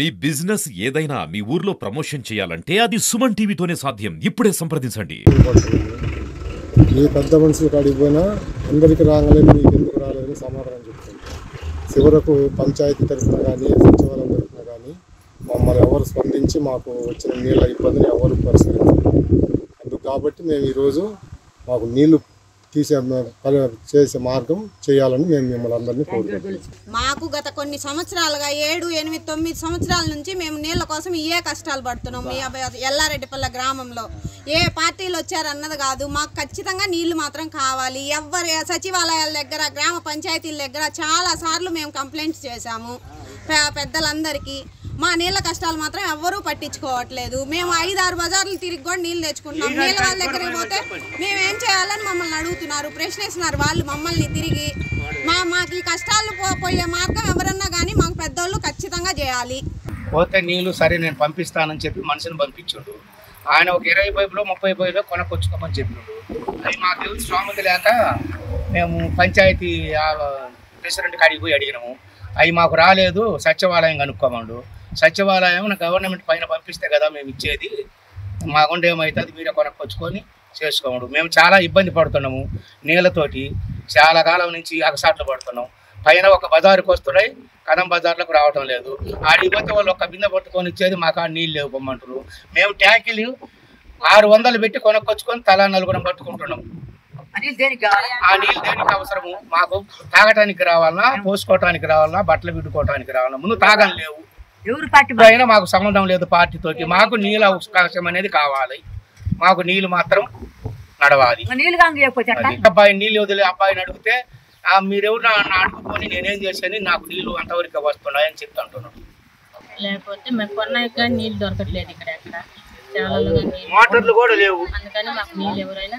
మీ business ఏదైనా మీ ఊర్లో promotion చేయాలంటే అది సుమన్ టీవీతోనే సాధ్యం. ఇప్పుడే సంప్రదించండి. ఈ పెద్ద మనుషులు కాడికి పోయినా అందరికీ రాగానే మీకు ఎందుకు రాలేదని సమాధానం చెప్తుంది. చివరకు పంచాయతీ తరఫున కానీ సచివాలయం తరఫున కానీ మమ్మల్ని ఎవరు స్పందించి మాకు వచ్చిన నీళ్ళ ఇబ్బందిని ఎవరు పరిష్కరించారు. అందుకు కాబట్టి మేము ఈరోజు మాకు నీళ్లు చేసే మార్గం చేయాలని మేము మిమ్మల్ని అందరినీ కోరుకుంటున్నాం. మాకు గత కొన్ని సంవత్సరాలుగా 7, 8, 9 సంవత్సరాల నుంచి మేము నీళ్ళ కోసం ఏ కష్టాలు పడుతున్నాం. ఎల్లారెడ్డిపల్లె గ్రామంలో ఏ పార్టీలు వచ్చారన్నది కాదు, మాకు ఖచ్చితంగా నీళ్లు మాత్రం కావాలి. ఎవరి సచివాలయాల దగ్గర గ్రామ పంచాయతీల దగ్గర చాలా సార్లు మేము కంప్లైంట్స్ చేశాము పెద్దలందరికీ. మా నీళ్ళ కష్టాలు మాత్రం ఎవ్వరూ పట్టించుకోవట్లేదు. మేము 5-6 బజార్లు తిరిగి కూడా నీళ్ళు తెచ్చుకుంటున్నాం. నీళ్ళ వాళ్ళ దగ్గరికి పోతే మేమేం చేయాలని మమ్మల్ని అడుగుతున్నారు, ప్రశ్నిస్తున్నారు వాళ్ళు మమ్మల్ని తిరిగి. మాకు ఈ కష్టాలు పోయే మార్గం ఎవరన్నా కానీ మాకు పెద్దోళ్ళు ఖచ్చితంగా చేయాలి. పోతే నీళ్ళు సరే నేను పంపిస్తానని చెప్పి మనిషిని పంపించుండు. ఆయన ఒక 20 పైపులో 30 పైపులో కొనకొచ్చుకోమని చెప్పినాడు. అది మాకు స్తోమత లేక మేము పంచాయతీ ప్రెసిడెంట్ కాడికి పోయి అడిగినాము. అవి మాకు రాలేదు, సచివాలయం కనుక్కోమండు. సచివాలయం గవర్నమెంట్ పైన పంపిస్తే కదా మేము ఇచ్చేది, మాకుండా ఏమవుతుంది మీరే కొనక్కొచ్చుకొని చేసుకోమడు. మేము చాలా ఇబ్బంది పడుతున్నాము నీళ్ళతోటి. చాలా కాలం నుంచి అగసాట్లు పడుతున్నాం. పైన ఒక బజారుకి వస్తున్నాయి, కదం బజార్లకు రావటం లేదు. ఆడిపోతే వాళ్ళు ఒక బిందె పట్టుకొని ఇచ్చేది, మాకు ఆ నీళ్ళు లేవు పొమ్మంటారు. మేము ట్యాంకీలు 600 పెట్టి కొనక్కొచ్చుకొని తలా 4 పట్టుకుంటున్నాం. ఆ నీళ్ళు దేనికి అవసరము? మాకు తాగటానికి రావాలన్నా, పోసుకోవటానికి రావాలన్నా, బట్టలు పెట్టుకోవటానికి రావాలన్నా. ముందు తాగని లేవు, అయినా మాకు సంబంధం లేదు పార్టీతోటి. మాకు నీళ్ళ అవకాశం అనేది కావాలి, మాకు నీళ్ళు మాత్రం నడవాలి. అబ్బాయి నీళ్ళు వదిలే అబ్బాయిని అడిగితే మీరెవరు అడుగుకొని నేనేం చేశాను, నాకు నీళ్ళు అంతవరకు వస్తున్నాయని చెప్తుంటున్నాను. లేకపోతే మేము కొన్నాక కానీ నీళ్ళు దొరకట్లేదు. ఇక్కడ ఎక్కడ చాలా మోటార్లు కూడా లేవు. అందుకని మాకు నీళ్ళు ఎవరైనా